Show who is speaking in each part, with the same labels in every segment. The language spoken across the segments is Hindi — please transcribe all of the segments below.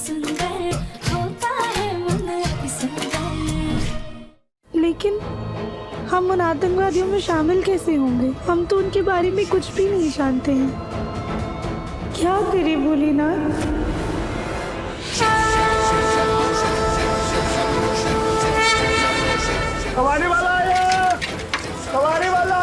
Speaker 1: सुंदर होता है मन अति सुंदर। लेकिन हम उन आतंकवादियों में शामिल कैसे होंगे? हम तो उनके बारे में कुछ भी नहीं जानते हैं। क्या करे भोलेनाथ?
Speaker 2: सवारी वाला आया, सवारी वाला।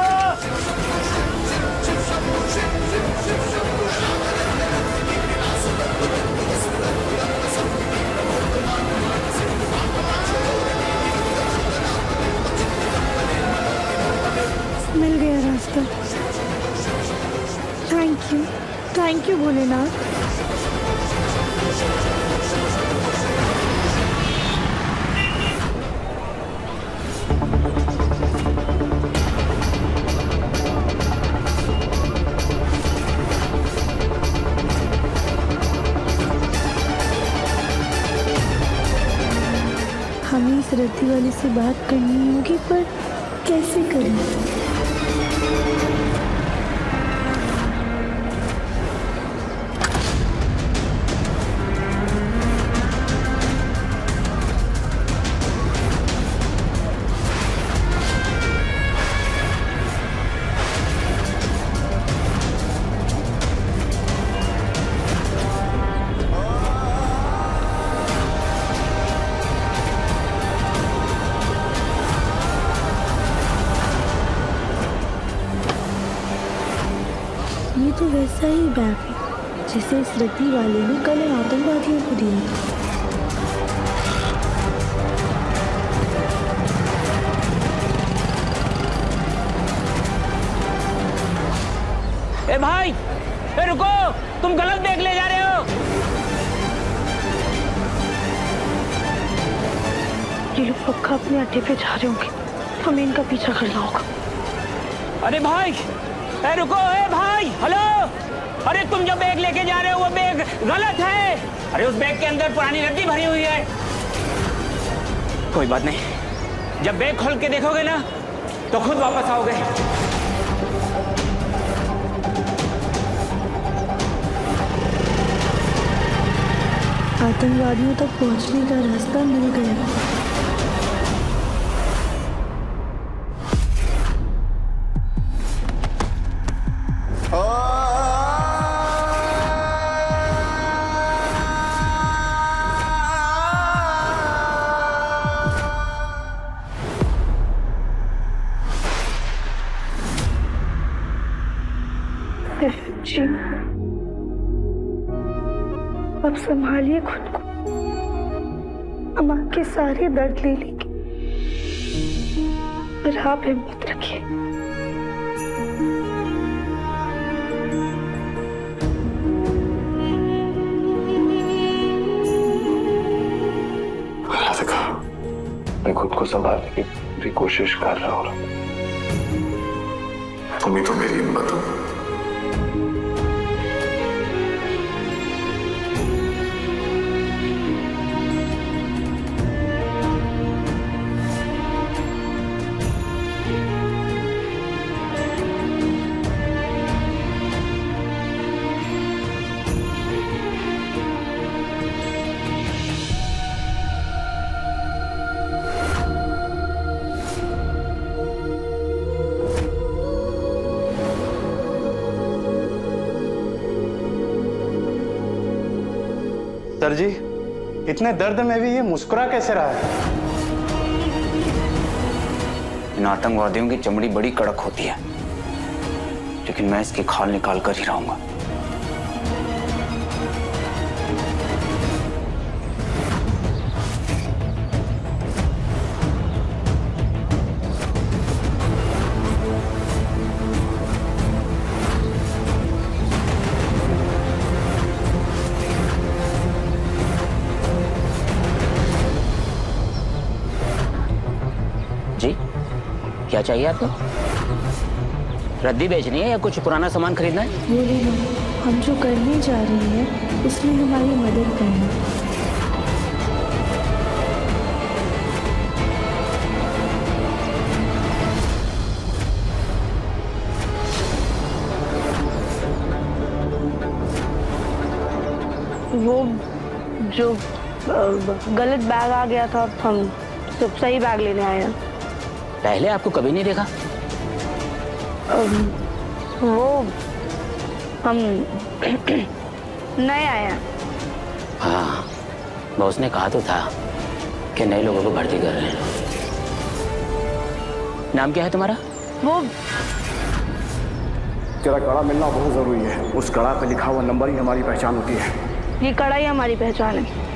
Speaker 1: मिल गया रास्ता। Thank you Bholenath. हमें इस रद्दी वाले से बात करनी होगी, पर कैसे करें? ये तो वैसा ही बैग है जिसे इस रद्दी वाले ने कल इन आतंकवादियों को दिया था।
Speaker 3: ए भाई, ए रुको, तुम गलत बैग ले जा रहे हो।
Speaker 1: ये लोग पक्का अपने अड्डे पे जा रहे होंगे, हमें इनका पीछा करना होगा।
Speaker 3: अरे भाई, ए रुको, ए भाई, हेलो। अरे तुम जो बैग लेके जा रहे हो वो बैग गलत है। अरे उस बैग के अंदर पुरानी रद्दी भरी हुई है। कोई बात नहीं, जब बैग खोल के देखोगे ना तो खुद वापस आओगे।
Speaker 1: आतंकवादियों तक पहुंचने का रास्ता मिल गया। जी, अब संभालिए खुद को। हम आपके सारे दर्द ले लेंगे, पर आप हिम्मत रखिए।
Speaker 4: मैं खुद को संभालने की पूरी कोशिश कर रहा हूँ। तुम ही तो मेरी हिम्मत हो।
Speaker 2: सर जी, इतने दर्द में भी ये मुस्कुरा कैसे रहा है?
Speaker 3: इन आतंकवादियों की चमड़ी बड़ी कड़क होती है, लेकिन मैं इसकी खाल निकाल कर ही रहूंगा। जी, क्या चाहिए आपको? रद्दी बेचनी है या कुछ पुराना सामान खरीदना है?
Speaker 1: बोले ना, हम जो करने जा रहे हैं उसमें हमारी मदद करना। जो गलत बैग आ गया था, हम सब सही बैग लेने आए हैं।
Speaker 3: पहले आपको कभी नहीं देखा?
Speaker 1: वो हम नए आए हैं।
Speaker 3: हाँ, बॉस ने कहा तो था कि नए लोगों को भर्ती कर रहे हैं। नाम क्या है तुम्हारा?
Speaker 1: वो
Speaker 4: तेरा कड़ा मिलना बहुत जरूरी है। उस कड़ा पे लिखा हुआ नंबर ही हमारी पहचान होती है।
Speaker 1: ये कड़ा ही हमारी पहचान है।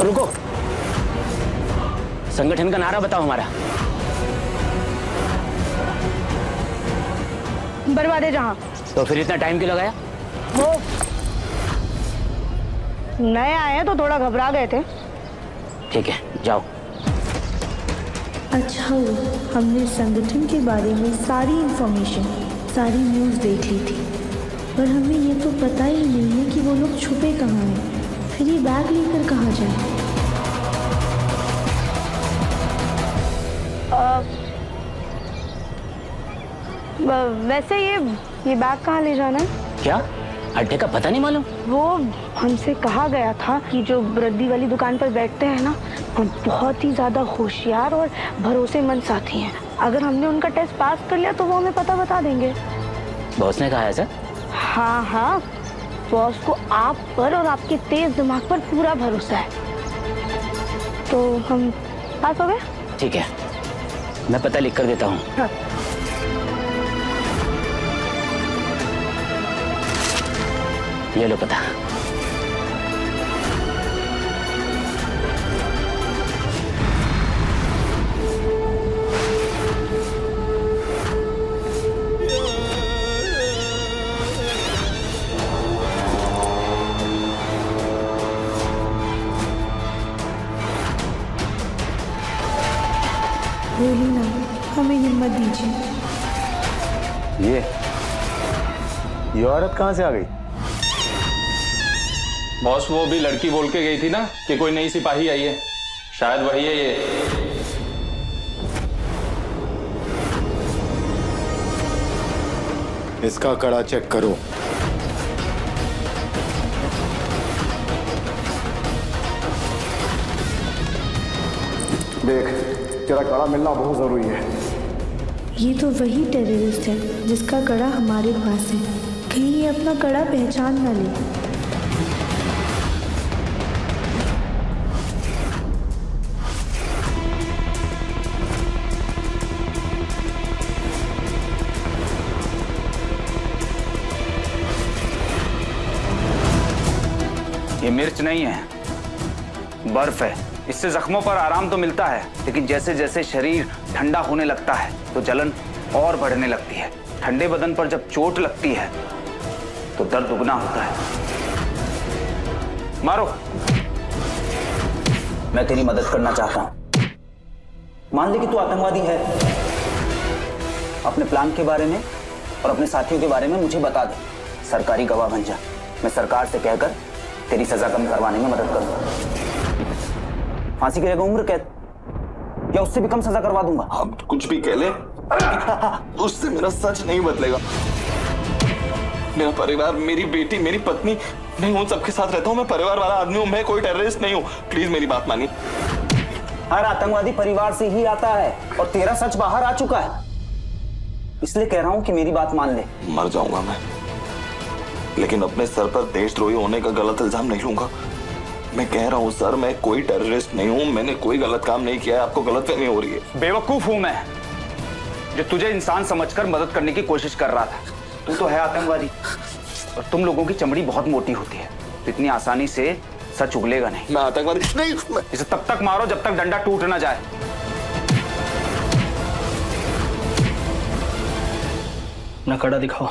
Speaker 3: रुको, संगठन का नारा बताओ हमारा।
Speaker 1: बर्बादे जहां।
Speaker 3: तो फिर इतना टाइम क्यों लगाया?
Speaker 1: वो नए आए हैं तो थोड़ा घबरा गए थे।
Speaker 3: ठीक है, जाओ।
Speaker 5: अच्छा हुआ हमने संगठन के बारे में सारी इंफॉर्मेशन, सारी न्यूज़ देख ली थी, पर हमें ये तो पता ही नहीं है कि वो लोग छुपे कहाँ हैं। फिर ये बैग लेकर कहाँ जाए?
Speaker 1: वैसे ये बैग कहाँ ले जाना है?
Speaker 3: क्या अड्डे का पता नहीं मालूम?
Speaker 1: वो हमसे कहा गया था कि जो रद्दी वाली दुकान पर बैठते हैं ना, वो बहुत ही ज्यादा होशियार और भरोसेमंद साथी हैं। अगर हमने उनका टेस्ट पास कर लिया तो वो हमें पता बता देंगे।
Speaker 3: बॉस ने कहा है सर?
Speaker 1: हाँ हाँ, बॉस को आप पर और आपके तेज दिमाग पर पूरा भरोसा है। तो हम पास हो गए?
Speaker 3: ठीक है, मैं पता लिख कर देता हूँ।
Speaker 1: हाँ।
Speaker 3: ये लो पता।
Speaker 5: बोली ना, हमें हिम्मत दीजिए।
Speaker 2: ये औरत कहाँ से आ गई?
Speaker 6: बॉस, वो भी लड़की बोल के गई थी ना कि कोई नई सिपाही आई है, शायद वही है ये।
Speaker 7: इसका कड़ा चेक करो।
Speaker 4: देख, तेरा कड़ा मिलना बहुत जरूरी है।
Speaker 5: ये तो वही टेररिस्ट है जिसका कड़ा हमारे पास है। कहीं ये अपना कड़ा पहचान ना ले।
Speaker 8: ये मिर्च नहीं है, बर्फ है। इससे जख्मों पर आराम तो मिलता है, लेकिन जैसे जैसे शरीर ठंडा होने लगता है तो जलन और बढ़ने लगती है। ठंडे बदन पर जब चोट लगती है तो दर्द दुगना होता है। मारो। मैं तेरी मदद करना चाहता हूं। मान ले कि तू आतंकवादी है। अपने प्लान के बारे में और अपने साथियों के बारे में मुझे बता दे। सरकारी गवाह बन जा। मैं सरकार से कहकर तेरी सजा कम करवाने में मदद करूंगा। फांसी की जगह उम्र कैद या उससे भी कम सजा करवा दूंगा।
Speaker 7: हम कुछ भी कह ले, उससे मेरा सच नहीं बदलेगा। मेरा परिवार, मेरी बेटी, मेरी पत्नी, मैं उन सबके साथ रहता हूँ। मैं परिवार वाला आदमी हूँ, मैं कोई टेररिस्ट नहीं हूँ। प्लीज मेरी बात मानिए।
Speaker 8: हर आतंकवादी परिवार से ही आता है और तेरा सच बाहर आ चुका है। इसलिए कह रहा हूं कि मेरी बात मान ले।
Speaker 7: मर जाऊंगा मैं, लेकिन अपने सर पर देशद्रोही होने का गलत इल्जाम नहीं लूंगा। मैं कह रहा हूँ सर, मैं कोई टेररिस्ट नहीं हूँ। मैंने कोई गलत काम नहीं किया है। आपको गलतफहमी हो रही है।
Speaker 8: बेवकूफ हूं मैं जो तुझे इंसान समझकर मदद करने की कोशिश कर रहा था। तू तो है आतंकवादी और तुम लोगों की चमड़ी बहुत मोटी होती है, तो इतनी आसानी से सच उगलेगा नहीं।
Speaker 7: मैं आतंकवादी नहीं।
Speaker 8: इसे तब तक मारो जब तक डंडा टूट ना जाए।
Speaker 3: ना कड़ा दिखाओ।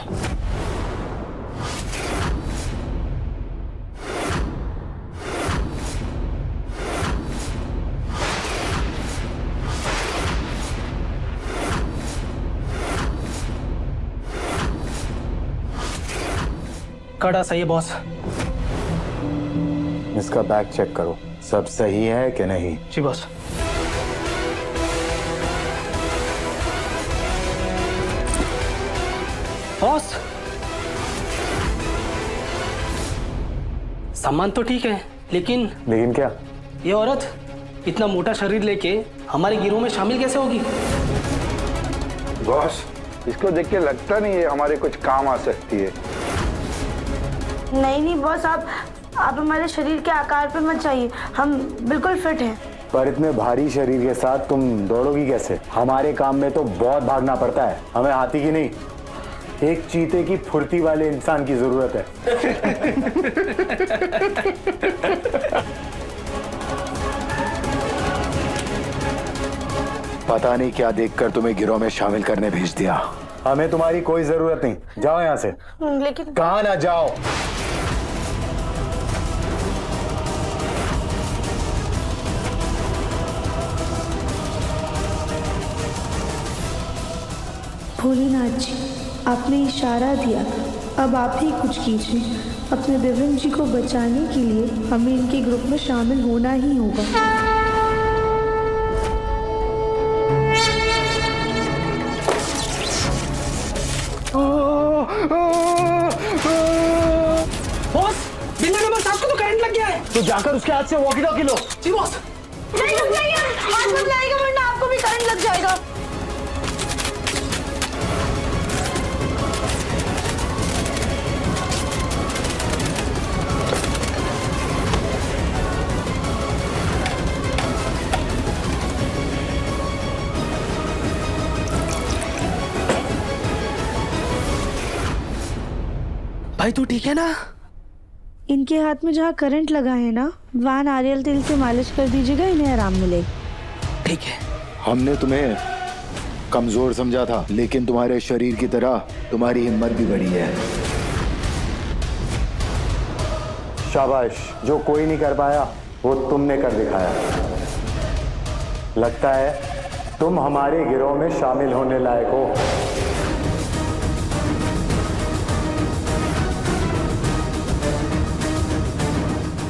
Speaker 2: कड़ा सही है बॉस। इसका बैग चेक करो, सब सही है कि नहीं?
Speaker 3: जी बॉस।
Speaker 9: बॉस, सामान तो ठीक है, लेकिन
Speaker 2: क्या?
Speaker 9: ये औरत इतना मोटा शरीर लेके हमारे गिरोह में शामिल कैसे होगी?
Speaker 4: बॉस, इसको देख के लगता नहीं है हमारे कुछ काम आ सकती है।
Speaker 1: नहीं बॉस, आप हमारे शरीर के आकार पे मत जाइए, हम बिल्कुल फिट हैं।
Speaker 2: पर इतने भारी शरीर के साथ तुम दौड़ोगी कैसे? हमारे काम में तो बहुत भागना पड़ता है, हमें हाथी की नहीं, एक चीते की फुर्ती वाले इंसान की जरूरत है।
Speaker 10: पता नहीं क्या देखकर तुम्हें गिरोह में शामिल करने भेज दिया।
Speaker 2: हमें तुम्हारी कोई जरूरत नहीं, जाओ यहाँ से।
Speaker 1: लेकिन
Speaker 2: कहाँ ना जाओ।
Speaker 5: भोलेनाथ जी, आपने इशारा दिया, अब आप ही कुछ कीजिए। अपने देवेंद्र जी को बचाने के लिए हमें इनके ग्रुप में शामिल होना ही होगा।
Speaker 9: बॉस, बिल्ला नंबर 7 को तो करंट लग गया है।
Speaker 2: तो जाकर उसके हाथ से वॉकी टॉकी लो।
Speaker 9: जी बॉस।
Speaker 1: नहीं रुक जाइए, हाथ मत लगाइएगा वरना आपको भी करंट लग जाएगा।
Speaker 9: भाई तू ठीक है ना?
Speaker 5: इनके हाथ में जहाँ करंट लगा है ना, वहाँ नारियल तेल से मालिश कर दीजिएगा, इन्हें आराम मिलेगा।
Speaker 9: ठीक है।
Speaker 10: हमने तुम्हें कमजोर समझा था, लेकिन तुम्हारे शरीर की तरह तुम्हारी हिम्मत भी बड़ी है।
Speaker 2: शाबाश, जो कोई नहीं कर पाया वो तुमने कर दिखाया। लगता है तुम हमारे गिरोह में शामिल होने लायक हो।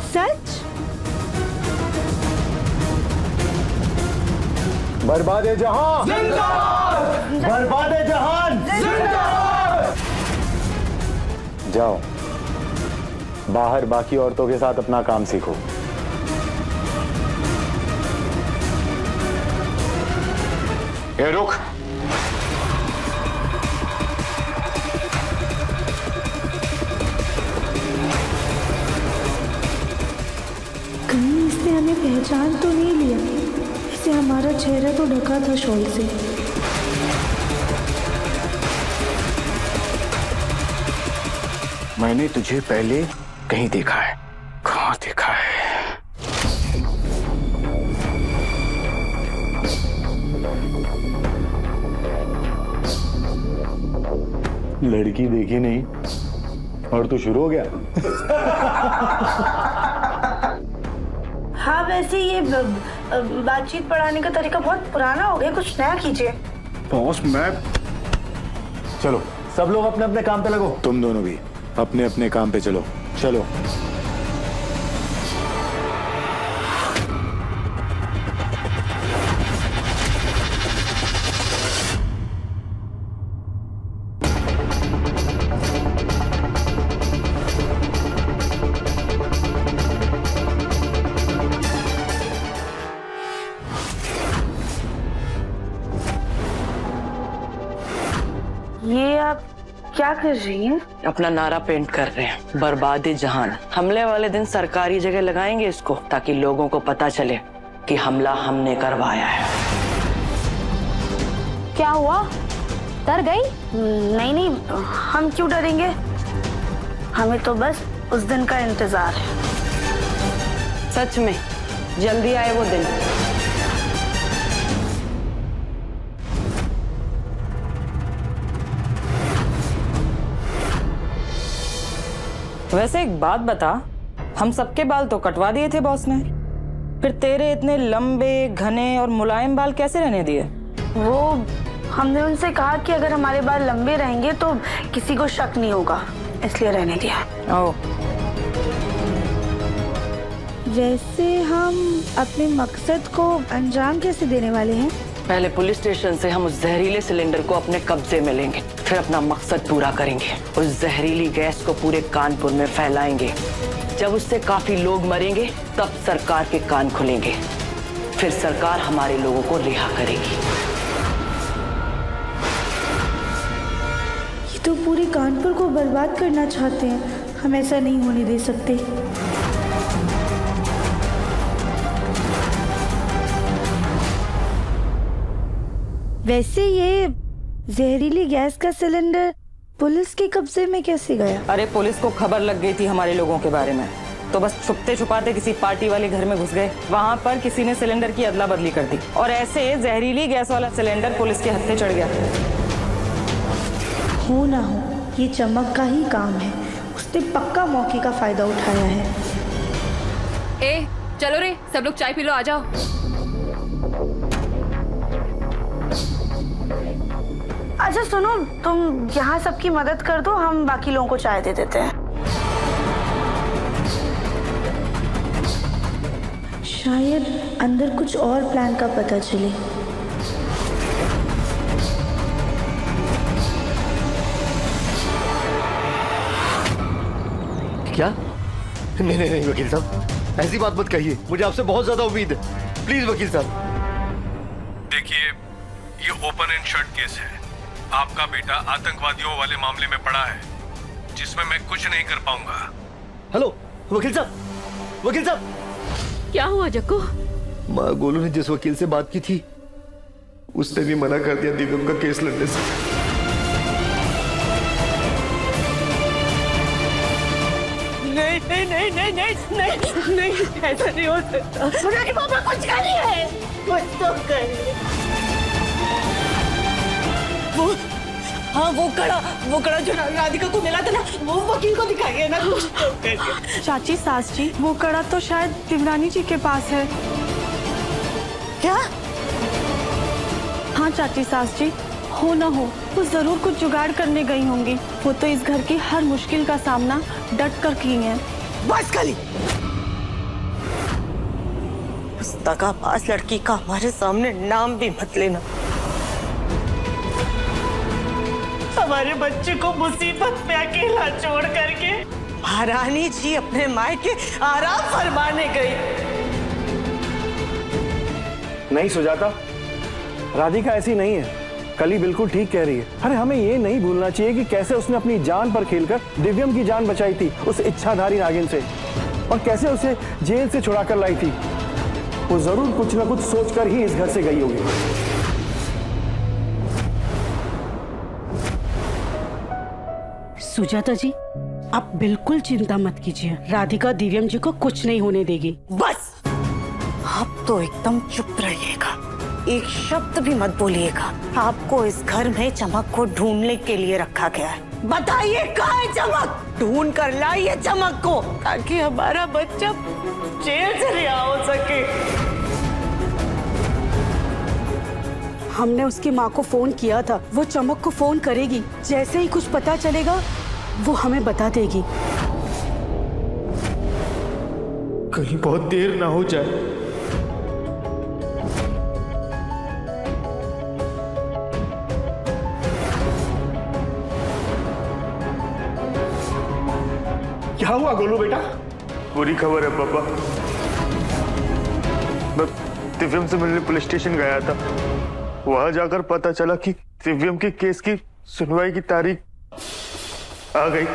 Speaker 5: सच?
Speaker 2: बर्बादे जहां जिंदाबाद, बर्बादे जहान जिंदाबाद। जाओ बाहर बाकी औरतों के साथ अपना काम सीखो।
Speaker 10: ए रुक।
Speaker 5: कहीं इसने हमें पहचान तो नहीं लिया? इसे हमारा चेहरा तो ढका था शॉल से।
Speaker 10: मैंने तुझे पहले कहीं देखा है। कहाँ देखा है?
Speaker 2: लड़की देखी नहीं और तू शुरू हो गया।
Speaker 1: हाँ वैसे ये बातचीत पढ़ाने का तरीका बहुत पुराना हो गया, कुछ नया कीजिए।
Speaker 10: बॉस मैं।
Speaker 2: चलो सब लोग अपने अपने काम पे लगो।
Speaker 10: तुम दोनों भी अपने अपने काम पे चलो। चलो।
Speaker 1: ये आप क्या कर रही हैं?
Speaker 11: अपना नारा पेंट कर रहे हैं, बर्बादे जहान। हमले वाले दिन सरकारी जगह लगाएंगे इसको, ताकि लोगों को पता चले कि हमला हमने करवाया है।
Speaker 1: क्या हुआ, डर गई? नहीं, हम क्यों डरेंगे? हमें तो बस उस दिन का इंतजार है।
Speaker 11: सच में जल्दी आए वो दिन। वैसे एक बात बता, हम सबके बाल तो कटवा दिए थे बॉस ने, फिर तेरे इतने लंबे घने और मुलायम बाल कैसे रहने दिए?
Speaker 1: वो हमने उनसे कहा कि अगर हमारे बाल लंबे रहेंगे तो किसी को शक नहीं होगा, इसलिए रहने दिया।
Speaker 11: ओह,
Speaker 5: वैसे हम अपने मकसद को अंजाम कैसे देने वाले हैं?
Speaker 11: पहले पुलिस स्टेशन से हम उस जहरीले सिलेंडर को अपने कब्जे में लेंगे, फिर अपना मकसद पूरा करेंगे। उस जहरीली गैस को पूरे कानपुर में फैलाएंगे। जब उससे काफी लोग मरेंगे तब सरकार के कान खुलेंगे। फिर सरकार हमारे लोगों को रिहा करेगी।
Speaker 5: ये तो पूरे कानपुर को बर्बाद करना चाहते हैं। हम ऐसा नहीं होने दे सकते। वैसे ये जहरीली गैस का सिलेंडर पुलिस के कब्जे में कैसे गया?
Speaker 11: अरे पुलिस को खबर लग गई थी हमारे लोगों के बारे में, तो बस छुपते छुपाते किसी पार्टी वाले घर में घुस गए। वहाँ पर किसी ने सिलेंडर की अदला बदली कर दी और ऐसे जहरीली गैस वाला सिलेंडर पुलिस के हत्थे चढ़ गया।
Speaker 5: हो ना हो, ये चमक का ही काम है। उसने पक्का मौके का फायदा उठाया है।
Speaker 12: ए, चलो रे, सब लोग चाय पी लो, आ जाओ।
Speaker 1: अच्छा सुनो, तुम यहाँ सबकी मदद कर दो, हम बाकी लोगों को चाय दे देते हैं।
Speaker 5: शायद अंदर कुछ और प्लान का पता चले।
Speaker 10: क्या? नहीं नहीं नहीं वकील साहब, ऐसी बात मत कहिए। मुझे आपसे बहुत ज्यादा उम्मीद है। प्लीज वकील साहब।
Speaker 13: देखिए, ये ओपन एंड शट केस है। आपका बेटा आतंकवादियों वाले मामले में पड़ा है, जिसमें मैं कुछ नहीं कर पाऊंगा।
Speaker 10: हेलो वकील साहब, वकील साहब।
Speaker 12: क्या हुआ जक्को?
Speaker 10: माँ गोलू ने जिस वकील से बात की थी, उसने भी मना कर दिया दिव्यम का केस लड़ने से।
Speaker 11: नहीं नहीं नहीं नहीं नहीं नहीं नहीं, ऐसा नहीं हो सकता।
Speaker 1: सुना पापा कुछ करिए, कुछ तो करिए।
Speaker 11: वो कड़ा जो राधिका को मिला था ना, वो वकील को दिखाइए ना। कुछ तो करिए।
Speaker 1: चाची, सास जी, वो कड़ा तो शायद देवरानी जी के पास है।
Speaker 11: क्या?
Speaker 1: हाँ चाची, सास जी, हो ना हो वो जरूर कुछ जुगाड़ करने गई होंगी। वो तो इस घर की हर मुश्किल का सामना डट कर की हैं।
Speaker 11: बस खाली उस दगाबाज लड़की का हमारे सामने नाम भी मत लेना। हमारे बच्चे को मुसीबत में अकेला छोड़ करके महारानी जी अपने मायके आराम फरमाने गई।
Speaker 2: नहीं सुजाता, राधिका ऐसी नहीं है। कली बिल्कुल ठीक कह रही है। अरे हमें ये नहीं भूलना चाहिए कि कैसे उसने अपनी जान पर खेलकर दिव्यम की जान बचाई थी उस इच्छाधारी नागिन से, और कैसे उसे जेल से छुड़ा कर लाई थी। वो जरूर कुछ न कुछ सोचकर ही इस घर से गई होगी।
Speaker 14: सुजाता जी, आप बिल्कुल चिंता मत कीजिए। राधिका दिव्यम जी को कुछ नहीं होने देगी।
Speaker 11: बस आप तो एकदम चुप रहिएगा, एक शब्द भी मत बोलिएगा। आपको इस घर में चमक को ढूंढने के लिए रखा गया है। बताइए कहाँ है चमक? ढूंढ कर लाइए चमक को, ताकि हमारा बच्चा जेल से रिहा हो सके।
Speaker 14: हमने उसकी माँ को फोन किया था, वो चमक को फोन करेगी। जैसे ही कुछ पता चलेगा वो हमें बता देगी।
Speaker 10: कहीं बहुत देर ना हो जाए।
Speaker 2: क्या हुआ गोलू बेटा?
Speaker 13: बुरी खबर है पापा। मैं दिव्यम से मिलने पुलिस स्टेशन गया था। वहां जाकर पता चला कि दिव्यम के केस की सुनवाई की तारीख आ गई।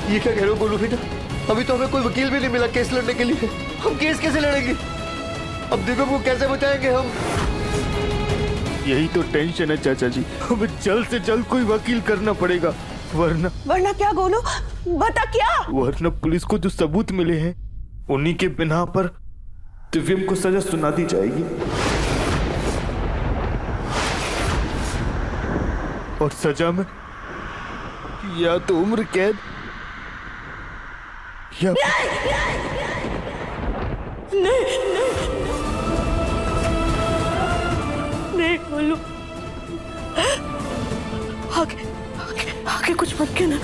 Speaker 10: ये क्या कह रहे हो गोलू बेटा? अभी तो हमें कोई वकील भी नहीं मिला केस लड़ने के लिए। हम केस कैसे लड़ेंगे? अब दिव्यम को कैसे बचाएंगे हम?
Speaker 13: यही तो टेंशन है चाचा जी। हमें जल्द से जल्द कोई वकील करना पड़ेगा, वरना
Speaker 11: क्या गोलू? बता क्या?
Speaker 13: वरना पुलिस को जो सबूत मिले हैं उन्हीं के बिना पर दिव्यम को सजा सुना दी जाएगी, और सजा में या तो उम्र कैद या
Speaker 11: नहीं बोलू। आगे कुछ मत कहना।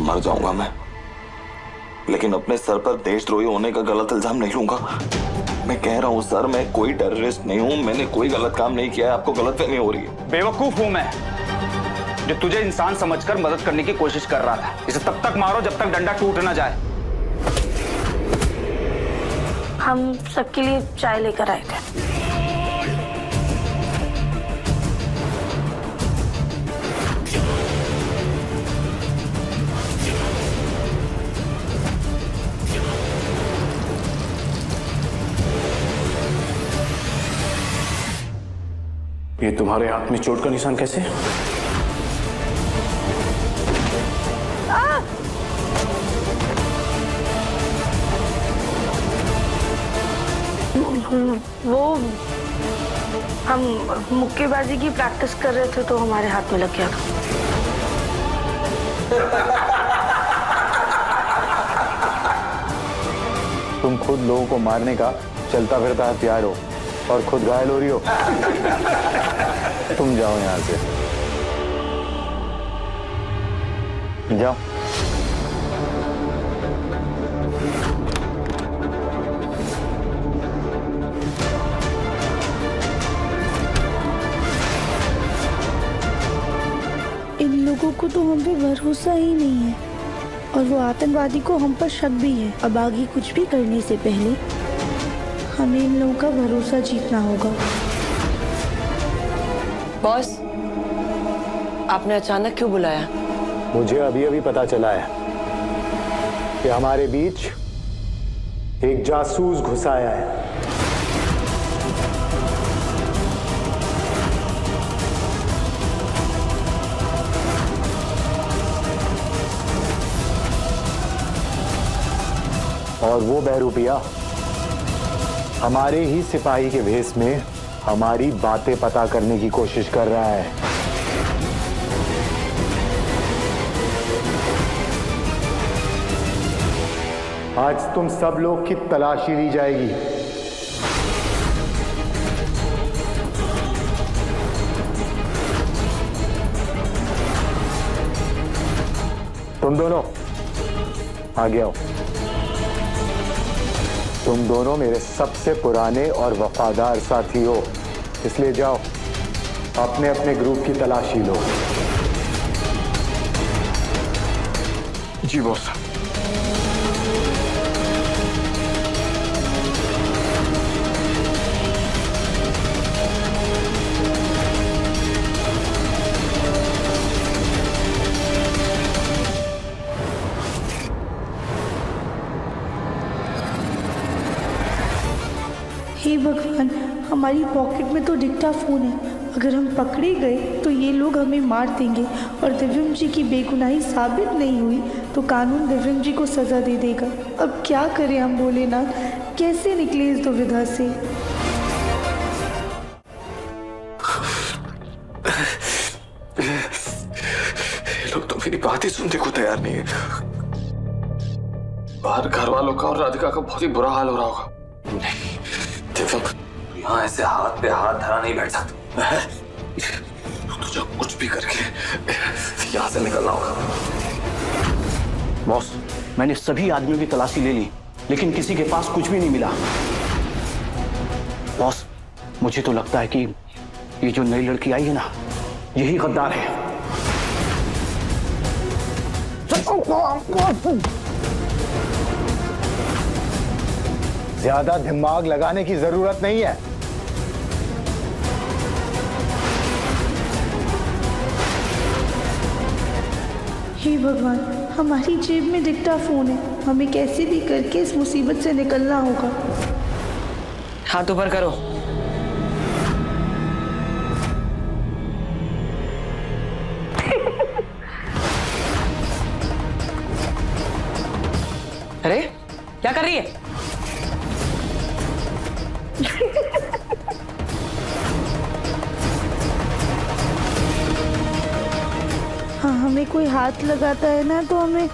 Speaker 7: मर जाऊंगा मैं, लेकिन अपने सर पर देशद्रोही होने का गलत इल्जाम नहीं लूंगा। मैं कह रहा हूँ सर, मैं कोई टेररिस्ट नहीं हूँ, मैंने कोई गलत काम नहीं किया है, आपको गलतफहमी हो रही है।
Speaker 8: बेवकूफ हूं मैं जो तुझे इंसान समझकर मदद करने की कोशिश कर रहा था। इसे तब तक मारो जब तक डंडा टूट ना जाए।
Speaker 1: हम सबके लिए चाय लेकर आए थे।
Speaker 2: ये तुम्हारे हाथ में चोट का निशान कैसे?
Speaker 1: वो हम मुक्केबाजी की प्रैक्टिस कर रहे थे तो हमारे हाथ में लग गया था।
Speaker 2: तुम खुद लोगों को मारने का चलता फिरता हथियार हो और खुद घायल हो रही हो। तुम जाओ यहां से, जाओ।
Speaker 5: इन लोगों को तो हम पे भरोसा ही नहीं है और वो आतंकवादी को हम पर शक भी है। अब आगे कुछ भी करने से पहले हमें इन लोगों का भरोसा जीतना होगा।
Speaker 11: बॉस, आपने अचानक क्यों बुलाया?
Speaker 2: मुझे अभी अभी पता चला है कि हमारे बीच एक जासूस घुस आया है। और वो बहरूपिया हमारे ही सिपाही के भेष में हमारी बातें पता करने की कोशिश कर रहा है। आज तुम सब लोग की तलाशी ली जाएगी। तुम दोनों आगे आओ। तुम दोनों मेरे सबसे पुराने और वफादार साथी हो, इसलिए जाओ अपने अपने ग्रुप की तलाशी लो।
Speaker 7: जी बॉस।
Speaker 5: हे भगवान, हमारी पॉकेट में तो डिक्टाफोन है। अगर हम पकड़े गए तो ये लोग हमें मार देंगे और दिव्यम जी की बेगुनाही साबित नहीं हुई तो कानून दिव्यम जी को सजा दे देगा। अब क्या करें हम भोलेनाथ, कैसे निकले इस दुविधा से?
Speaker 7: लोग तो मेरी बात ही सुनने को तैयार नहीं है। बाहर घर वालों का और राधिका का बहुत ही बुरा हाल हो रहा होगा। यहाँ ऐसे हाथ पे हाथ धरा नहीं बैठ सकता। तुझे कुछ भी करके यहाँ से निकलना होगा।
Speaker 8: बॉस, मैंने सभी आदमियों की तलाशी ले ली लेकिन किसी के पास कुछ भी नहीं मिला। बॉस, मुझे तो लगता है कि ये जो नई लड़की आई है ना, यही गद्दार है।
Speaker 2: ज्यादा दिमाग लगाने की जरूरत नहीं है।
Speaker 5: हे भगवान, हमारी जेब में डिक्टाफोन है। हमें कैसे भी करके इस मुसीबत से निकलना होगा।
Speaker 11: हाथ ऊपर करो। अरे क्या कर रही है?
Speaker 5: हाँ, हमें कोई हाथ लगाता है ना तो हमें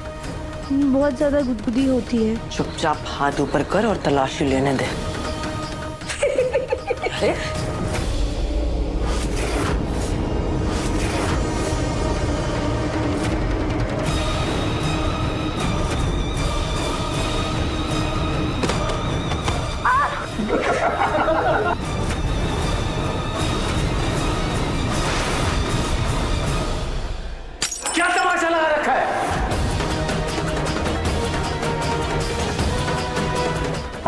Speaker 5: बहुत ज्यादा गुदगुदी होती है।
Speaker 11: चुपचाप हाथ ऊपर कर और तलाशी लेने दे। अरे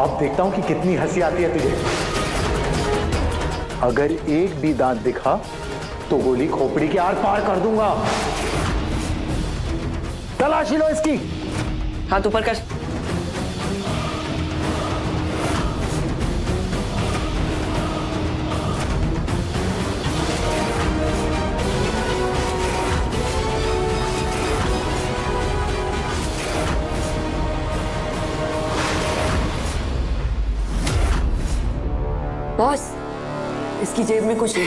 Speaker 10: अब देखता हूं कि कितनी हंसी आती है तुझे। अगर एक भी दांत दिखा तो गोली खोपड़ी के आर पार कर दूंगा। तलाशी लो इसकी।
Speaker 3: हाथ ऊपर कर।
Speaker 11: बॉस, इसकी जेब में कुछ नहीं।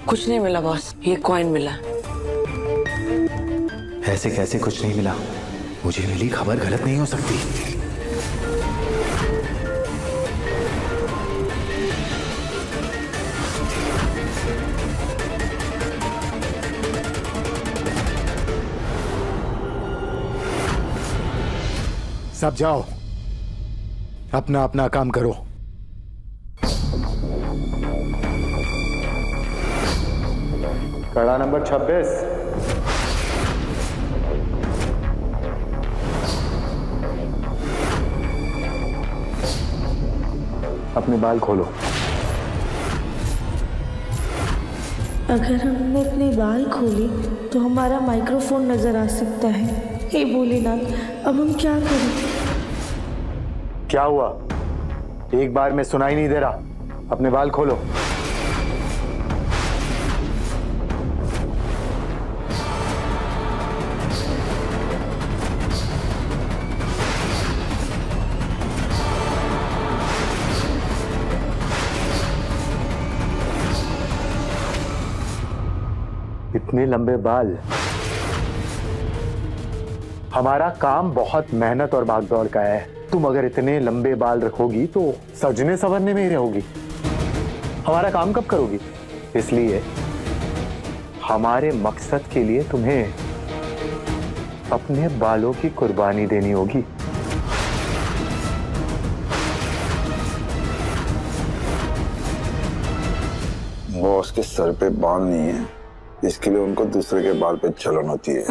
Speaker 3: कुछ नहीं मिला बॉस, ये कॉइन मिला।
Speaker 10: ऐसे कैसे कुछ नहीं मिला? मुझे मिली खबर गलत नहीं हो सकती। सब जाओ, अपना अपना काम करो। कड़ा नंबर 26। अपने बाल खोलो।
Speaker 5: अगर हमने अपने बाल खोले तो हमारा माइक्रोफोन नजर आ सकता है। हे भोलेनाथ, अब हम क्या करें?
Speaker 10: क्या हुआ? एक बार में सुनाई नहीं दे रहा। अपने बाल खोलो। इतने लंबे बाल। हमारा काम बहुत मेहनत और भागदौड़ का है। तुम अगर इतने लंबे बाल रखोगी तो सजने संवरने में ही रहोगी। हमारा काम कब करोगी? इसलिए हमारे मकसद के लिए तुम्हें अपने बालों की कुर्बानी देनी होगी।
Speaker 4: बॉस के सर पे बाल नहीं है, इसके लिए उनको दूसरे के बाल पे जलन होती है।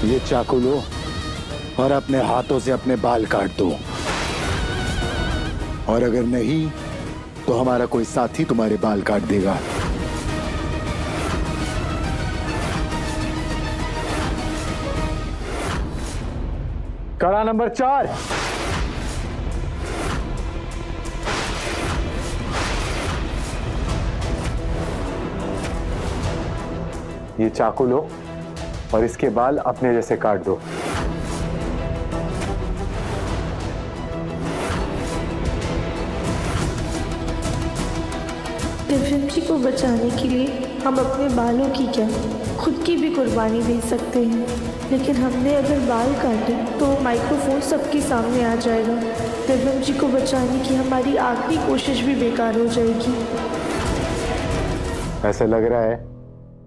Speaker 10: ये चाकू लो और अपने हाथों से अपने बाल काट दो। और अगर नहीं तो हमारा कोई साथी तुम्हारे बाल काट देगा। कड़ा नंबर 4। ये चाकू लो और इसके बाल अपने जैसे काट दो।
Speaker 5: दिव्यम जी को बचाने के लिए हम अपने बालों की क्या, खुद की भी कुर्बानी दे सकते हैं। लेकिन हमने अगर बाल काटे तो माइक्रोफोन सबके सामने आ जाएगा। दिव्यम जी को बचाने की हमारी आखिरी कोशिश भी बेकार हो जाएगी।
Speaker 10: ऐसा लग रहा है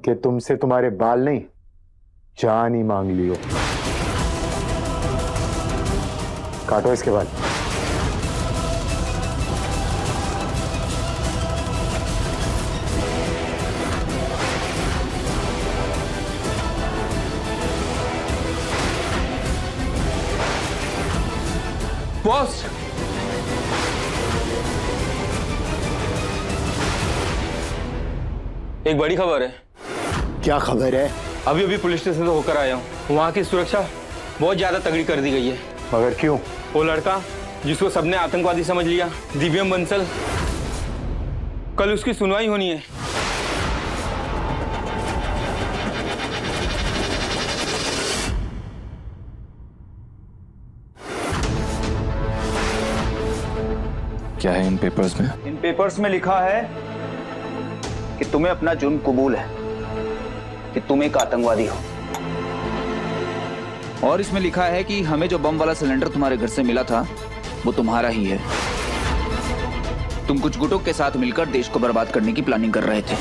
Speaker 10: कि तुमसे तुम्हारे बाल नहीं, जान ही मांग लियो। काटो इसके बाल।
Speaker 6: बॉस, एक बड़ी खबर है।
Speaker 10: क्या खबर है?
Speaker 6: अभी अभी पुलिस स्टेशन से होकर आया हूँ। वहाँ की सुरक्षा बहुत ज्यादा तगड़ी कर दी गई है।
Speaker 10: मगर क्यों?
Speaker 6: वो लड़का जिसको सबने आतंकवादी समझ लिया, दिव्यम बंसल, कल उसकी सुनवाई होनी है।
Speaker 7: क्या है इन पेपर्स में?
Speaker 8: इन पेपर्स में लिखा है कि तुम्हें अपना जुर्म कबूल है कि तुम एक आतंकवादी हो।
Speaker 15: और इसमें लिखा है कि हमें जो बम वाला सिलेंडर तुम्हारे घर से मिला था वो तुम्हारा ही है।
Speaker 8: तुम कुछ गुटों के साथ मिलकर देश को बर्बाद करने की प्लानिंग कर रहे थे।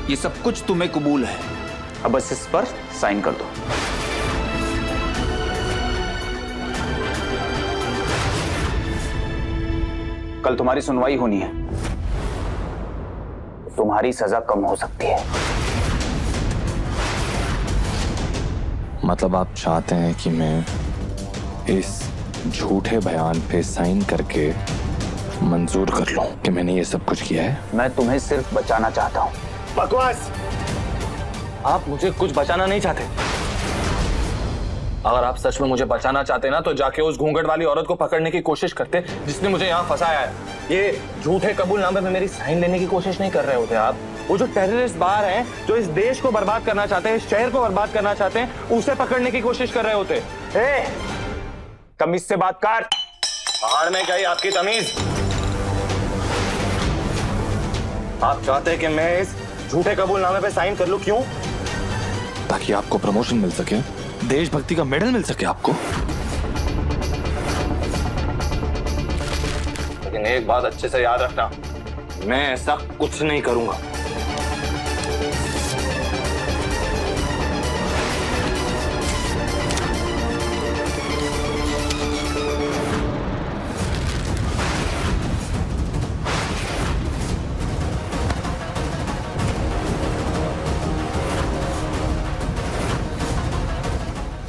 Speaker 8: ये सब कुछ तुम्हें कबूल है, अब बस इस पर साइन कर दो। कल तुम्हारी सुनवाई होनी है, तुम्हारी सजा कम हो सकती है।
Speaker 15: मतलब आप चाहते हैं कि मैं इस झूठे बयान पे साइन करके मंजूर कर लूं कि मैंने ये सब कुछ किया है?
Speaker 8: मैं तुम्हें सिर्फ बचाना चाहता हूं।
Speaker 6: बकवास! आप मुझे कुछ बचाना नहीं चाहते। अगर आप सच में मुझे बचाना चाहते ना तो जाके उस घूंघट वाली औरत को पकड़ने की कोशिश करते जिसने मुझे यहाँ फंसाया है। ये झूठे कबूलनामे पे मेरी साइन लेने की कोशिश नहीं कर रहे होते आप। वो जो टेररिस्ट बाहर हैं, जो इस देश को बर्बाद करना चाहते हैं, इस शहर को बर्बाद करना चाहते हैं, उसे पकड़ने की कोशिश कर रहे होते। तमीज से बात कर। बाहर में गई आपकी तमीज। आप चाहते हैं कि मैं इस झूठे कबूलनामे पे साइन कर लूं, क्यों?
Speaker 15: ताकि आपको प्रमोशन मिल सके, देशभक्ति का मेडल मिल सके आपको।
Speaker 6: लेकिन एक बात अच्छे से याद रखना, मैं ऐसा कुछ नहीं करूंगा।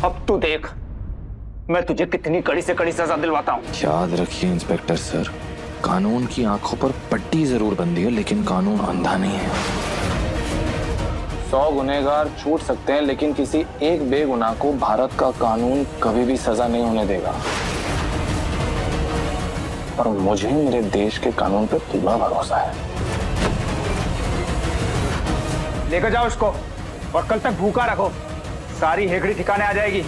Speaker 8: अब तू देख मैं तुझे कितनी कड़ी से कड़ी सजा दिलवाता हूं।
Speaker 15: याद रखिए इंस्पेक्टर सर, कानून की आंखों पर पट्टी जरूर बंधी है, लेकिन कानून अंधा नहीं है।
Speaker 6: 100 गुनहगार छूट सकते हैं, लेकिन किसी एक बेगुनाह को भारत का कानून कभी भी सजा नहीं होने देगा। पर मुझे मेरे देश के कानून पे पूरा भरोसा है।
Speaker 3: लेकर जाओ उसको और कल तक भूखा रखो, सारी हेकड़ी ठिकाने आ जाएगी।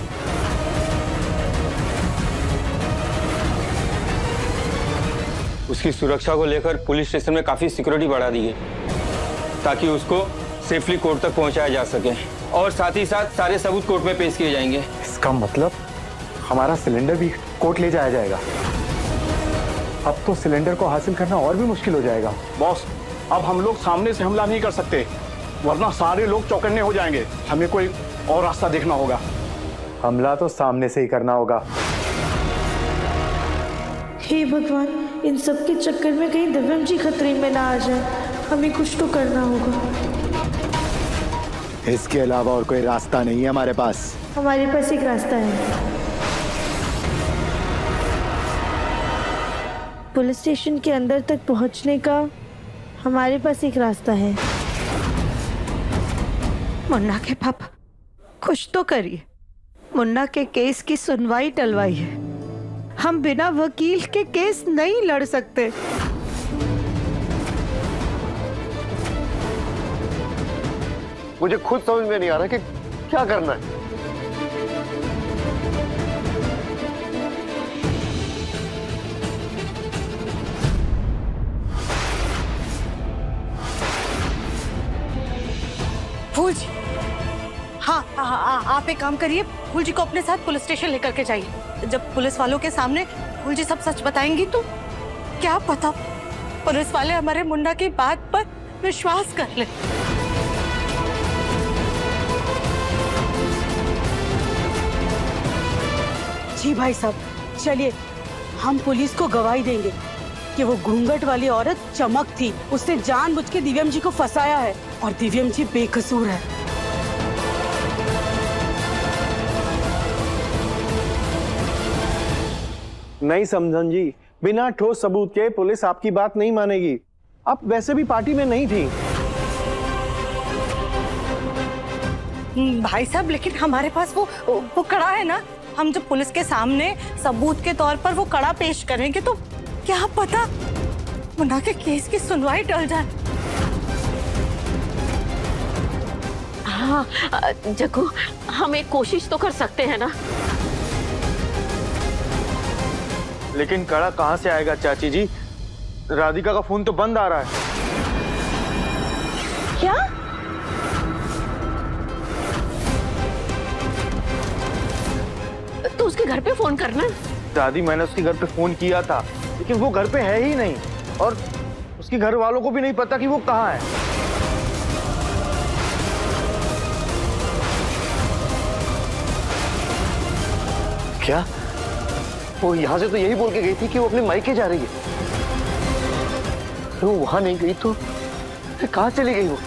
Speaker 6: उसकी सुरक्षा को लेकर पुलिस स्टेशन में काफी सिक्योरिटी बढ़ा दी है ताकि उसको सेफली कोर्ट तक पहुंचाया जा सके, और साथ ही साथ सारे सबूत कोर्ट में पेश किए जाएंगे।
Speaker 10: इसका मतलब हमारा सिलेंडर भी कोर्ट ले जाया जाएगा। अब तो सिलेंडर को हासिल करना और भी मुश्किल हो जाएगा।
Speaker 2: बॉस, अब हम लोग सामने से हमला नहीं कर सकते, वरना सारे लोग चौकन्ने हो जाएंगे। हमें कोई और रास्ता देखना होगा।
Speaker 10: हमला तो सामने से ही करना होगा।
Speaker 5: हे भगवान, इन सब के चक्कर में कहीं दिव्यम जी खतरे में ना आ जाए। हमें कुछ तो करना होगा।
Speaker 10: इसके अलावा और कोई रास्ता नहीं है हमारे पास।
Speaker 5: हमारे पास एक रास्ता है। पुलिस स्टेशन के अंदर तक पहुंचने का हमारे पास एक रास्ता है।
Speaker 11: मुन्ना के पापा, कुछ तो करिए। मुन्ना के केस की सुनवाई टलवाई है। हम बिना वकील के केस नहीं लड़ सकते।
Speaker 13: मुझे खुद समझ में नहीं आ रहा कि क्या करना है।
Speaker 14: फूल जी, हाँ, आप एक काम करिए, फूल जी को अपने साथ पुलिस स्टेशन लेकर के जाइए। जब पुलिस वालों के सामने फूल जी सब सच बताएंगी तो क्या पता पुलिस वाले हमारे मुन्ना की बात पर विश्वास कर ले। जी भाई साहब, चलिए हम पुलिस को गवाही देंगे कि वो घूंघट वाली औरत चमक थी। उसने जानबूझ के दिव्यम जी को फंसाया है और दिव्यम जी बेकसूर है।
Speaker 2: नहीं समझन जी, बिना ठोस सबूत के पुलिस आपकी बात नहीं मानेगी। आप वैसे भी पार्टी में नहीं थी।
Speaker 14: भाई साहब, लेकिन हमारे पास वो कड़ा है ना। हम जब पुलिस के सामने सबूत के तौर पर वो कड़ा पेश करेंगे तो क्या पता मुन्ना के केस की सुनवाई टल जाए।
Speaker 11: हाँ जग्गू, हम एक कोशिश तो कर सकते हैं ना।
Speaker 13: लेकिन कड़ा कहाँ से आएगा चाची जी? राधिका का फोन तो बंद आ रहा है।
Speaker 11: क्या? तो उसके घर पे फोन करना।
Speaker 13: दादी, मैंने उसके घर पे फोन किया था,
Speaker 2: लेकिन वो घर पे है ही नहीं और उसके घर वालों को भी नहीं पता कि वो कहाँ है। क्या? वो यहाँ से तो यही बोल के गई थी कि वो अपने मायके जा रही है। वो वहां नहीं गई तो कहाँ चली गई वो?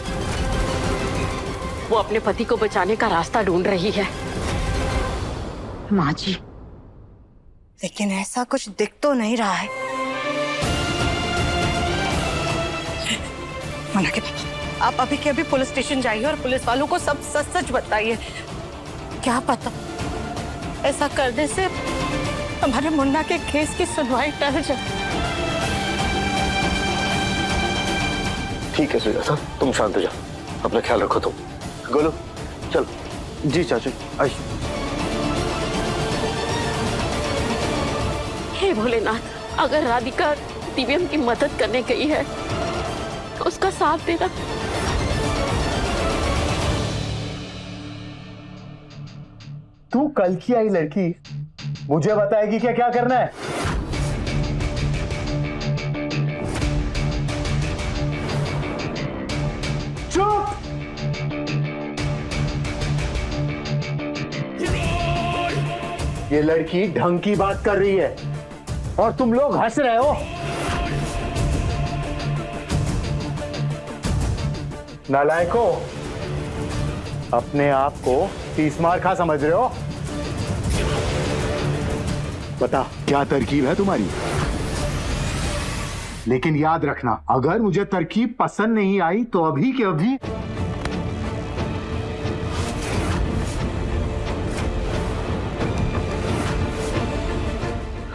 Speaker 11: वो अपने पति को बचाने का रास्ता ढूंढ रही है माँ जी।
Speaker 14: लेकिन ऐसा कुछ दिख तो नहीं रहा है। मना के पापा, आप अभी के अभी पुलिस स्टेशन जाइए और पुलिस वालों को सब सच सच बताइए। क्या पता ऐसा करने से हमारे मुन्ना के केस की सुनवाई टल जाए।
Speaker 2: ठीक है सुजाता, तुम शांत हो जाओ, अपना ख्याल रखो तुम। गोलू चल। जी चाचू आई।
Speaker 11: हे भोलेनाथ, अगर राधिका दिव्यम की मदद करने गई है तो उसका साथ देना।
Speaker 10: तू कल की आई लड़की मुझे बताएगी क्या क्या करना है? चुप! ये लड़की ढंग की बात कर रही है और तुम लोग हंस रहे हो। नालायको, अपने आप को 30 मार खा समझ रहे हो? बता क्या तरकीब है तुम्हारी? लेकिन याद रखना, अगर मुझे तरकीब पसंद नहीं आई तो अभी के अभी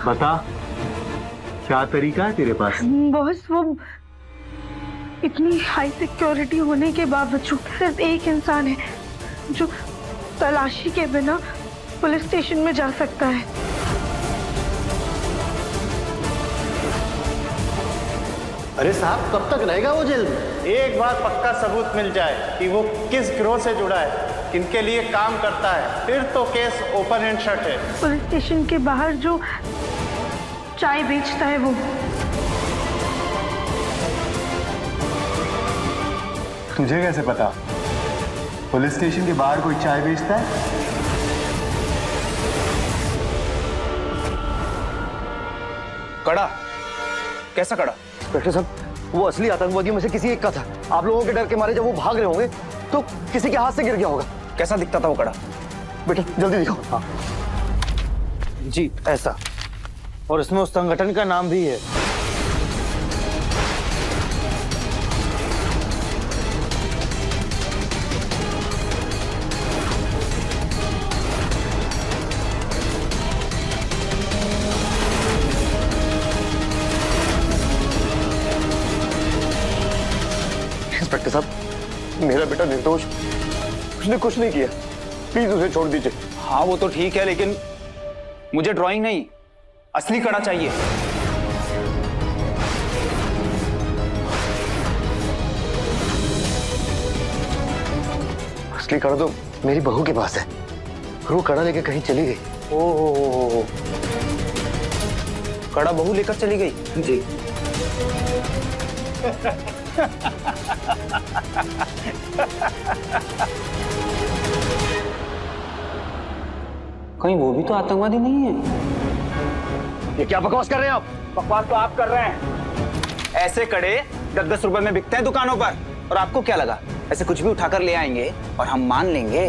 Speaker 10: बता क्या तरीका है तेरे पास?
Speaker 1: बॉस, वो इतनी हाई सिक्योरिटी होने के बावजूद सिर्फ एक इंसान है जो तलाशी के बिना पुलिस स्टेशन में जा सकता है।
Speaker 2: अरे साहब, कब तक रहेगा वो जेल में?
Speaker 13: एक बार पक्का सबूत मिल जाए कि वो किस गिरोह से जुड़ा है, किनके लिए काम करता है, फिर तो केस ओपन एंड शट है।
Speaker 1: पुलिस स्टेशन के बाहर जो चाय बेचता है वो।
Speaker 10: तुझे कैसे पता पुलिस स्टेशन के बाहर कोई चाय बेचता है?
Speaker 8: कड़ा? कैसा कड़ा?
Speaker 2: डॉक्टर साहब, वो असली आतंकवादियों में से किसी एक का था। आप लोगों के डर के मारे जब वो भाग रहे होंगे तो किसी के हाथ से गिर गया होगा।
Speaker 8: कैसा दिखता था वो कड़ा?
Speaker 2: बेटा जल्दी दिखाओ। हाँ जी, ऐसा। और इसमें उस संगठन का नाम भी है। इंस्पेक्टर साहब, मेरा बेटा निर्दोष, उसने कुछ नहीं किया, प्लीज उसे छोड़ दीजिए।
Speaker 8: हाँ वो तो ठीक है, लेकिन मुझे ड्राइंग नहीं, असली कड़ा चाहिए।
Speaker 2: असली कड़ा तो मेरी बहू के पास है, वो कड़ा लेके कहीं चली गई।
Speaker 8: ओ कड़ा बहू लेकर चली गई?
Speaker 2: जी।
Speaker 8: कहीं वो भी तो आतंकवादी नहीं है?
Speaker 2: ये क्या बकवास कर रहे हैं आप?
Speaker 8: बकवास तो आप कर रहे हैं। ऐसे कड़े 10-10 रुपए में बिकते हैं दुकानों पर, और आपको क्या लगा ऐसे कुछ भी उठाकर ले आएंगे और हम मान लेंगे?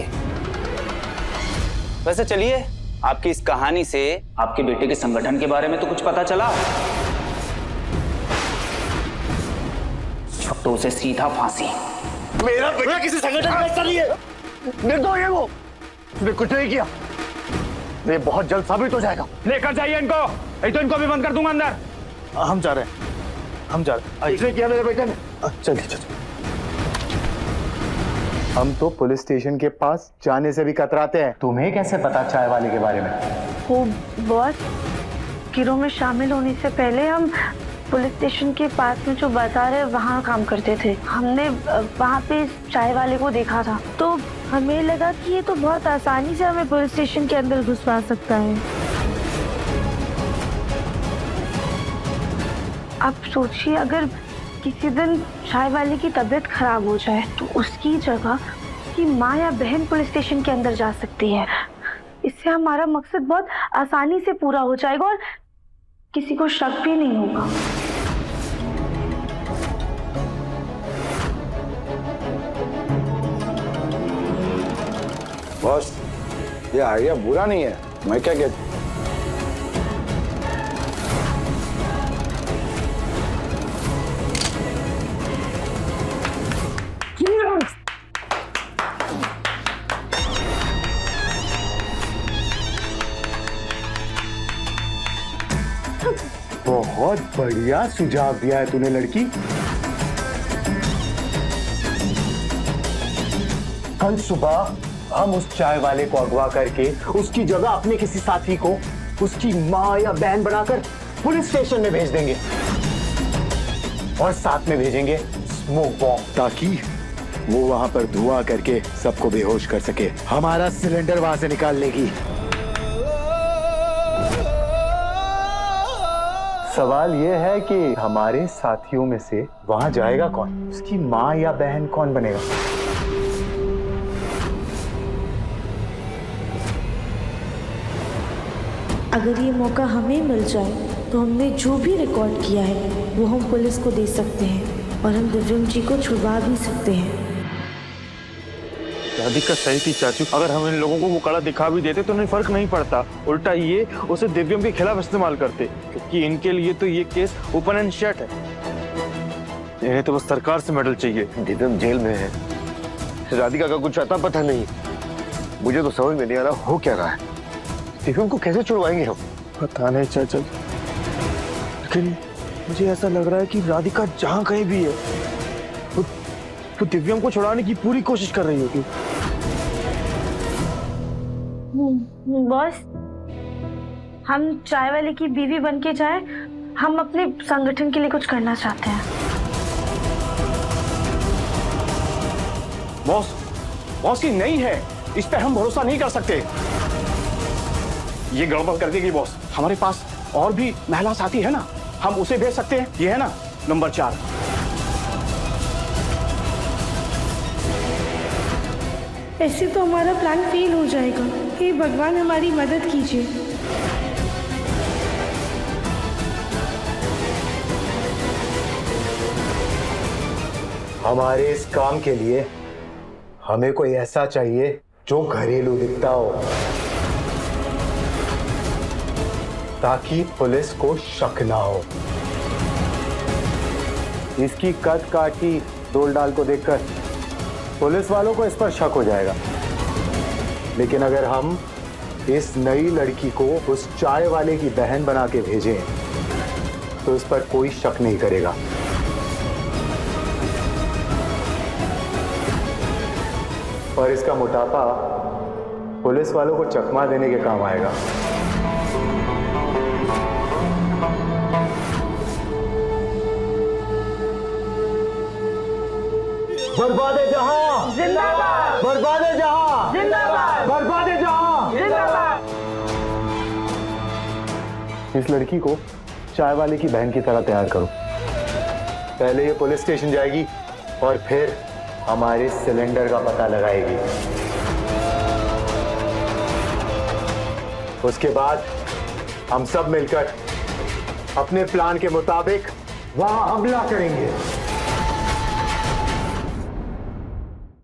Speaker 8: वैसे चलिए, आपकी इस कहानी से आपके बेटे के संगठन के बारे में तो कुछ पता चला। अब तो उसे सीधा फांसी।
Speaker 2: मेरा बेटा किसी संगठन का हिस्सा नहीं है, निर्दोष है वो, उसने कुछ नहीं किया। ये बहुत जल्द साबित हो जाएगा।
Speaker 3: लेकर जाइए इनको, नहीं तो इनको भी बंद कर दूंगा अंदर।
Speaker 2: हम जा रहे हैं, हम जा रहे हैं। इसने किया मेरे बेटे ने। चलिए चलिए।
Speaker 10: हम तो पुलिस स्टेशन के पास जाने से भी कतराते हैं। तुम्हें कैसे पता चाय वाले के बारे में?
Speaker 1: वो बॉस, गिरोह में शामिल होने से पहले हम पुलिस स्टेशन के पास में जो बाजार है वहाँ काम करते थे। हमने वहाँ पे चाय वाले को देखा था, तो हमें लगा कि ये तो बहुत आसानी से हमें पुलिस स्टेशन के अंदर घुसवा सकता है। आप सोचिए, अगर किसी दिन चाय वाले की तबीयत खराब हो जाए तो उसकी जगह उसकी माँ या बहन पुलिस स्टेशन के अंदर जा सकती है। इससे हमारा मकसद बहुत आसानी से पूरा हो जाएगा और किसी को शक भी नहीं होगा।
Speaker 4: बॉस, ये आइडिया बुरा नहीं है, मैं क्या कहता
Speaker 10: बहुत बढ़िया सुझाव दिया है तूने लड़की। कल सुबह हम उस चाय वाले को अगवा करके उसकी जगह अपने किसी साथी को उसकी माँ या बहन बनाकर पुलिस स्टेशन में भेज देंगे और साथ में भेजेंगे स्मोक बॉम्ब, ताकि वो वहां पर धुआं करके सबको बेहोश कर सके। हमारा सिलेंडर वहां से निकाल लेगी। सवाल ये है कि हमारे साथियों में से वहां जाएगा कौन? उसकी माँ या बहन कौन बनेगा?
Speaker 5: अगर ये मौका हमें मिल जाए तो हमने जो भी रिकॉर्ड किया है वो हम पुलिस को दे सकते हैं और हम दिव्यम जी को छुड़वा भी सकते हैं।
Speaker 13: राधिका सही थी चाचू, अगर हम इन लोगों को वो कड़ा दिखा भी देते तो उन्हें फर्क नहीं पड़ता, उल्टा ये उसे दिव्यम के खिलाफ इस्तेमाल करते, क्योंकि इनके लिए तो ये केस ओपन एंड शट है। इन्हें तो बस सरकार से मेडल चाहिए।
Speaker 10: दिव्यम जेल में है, राधिका का कुछ अता पता नहीं। मुझे तो समझ में नहीं आ रहा हो क्या रहा है। दिव्यम को कैसे छुड़वाएंगे हम?
Speaker 13: पता नहीं चाचा, लेकिन मुझे ऐसा लग रहा है कि राधिका जहाँ कहीं भी है वो दिव्यम को छुड़ाने की पूरी कोशिश कर रही होगी।
Speaker 1: बॉस, हम चाय वाले की बीवी बन के जाए, हम अपने संगठन के लिए कुछ करना चाहते हैं।
Speaker 2: बॉस की नहीं है, इस पे हम भरोसा नहीं कर सकते। ये गड़बड़ कर देगी बॉस। हमारे पास और भी महिला साथी है ना, हम उसे भेज सकते हैं। ये है ना नंबर 4।
Speaker 5: ऐसे तो हमारा प्लान फेल हो जाएगा। हे भगवान, हमारी मदद कीजिए।
Speaker 10: हमारे इस काम के लिए हमें कोई ऐसा चाहिए जो घरेलू दिखता हो, ताकि पुलिस को शक ना हो। इसकी कद काठी डोल डाल को देखकर पुलिस वालों को इस पर शक हो जाएगा, लेकिन अगर हम इस नई लड़की को उस चाय वाले की बहन बना के भेजें तो इस पर कोई शक नहीं करेगा। और इसका मोटापा पुलिस वालों को चकमा देने के काम आएगा। बर्बादे जहां जिंदाबाद, बर्बादे जहां जिंदाबाद, बर्बादे जहां जिंदाबाद। इस लड़की को चाय वाले की बहन की तरह तैयार करो। पहले ये पुलिस स्टेशन जाएगी और फिर हमारे सिलेंडर का पता लगाएगी। उसके बाद हम सब मिलकर अपने प्लान के मुताबिक वहां हमला करेंगे।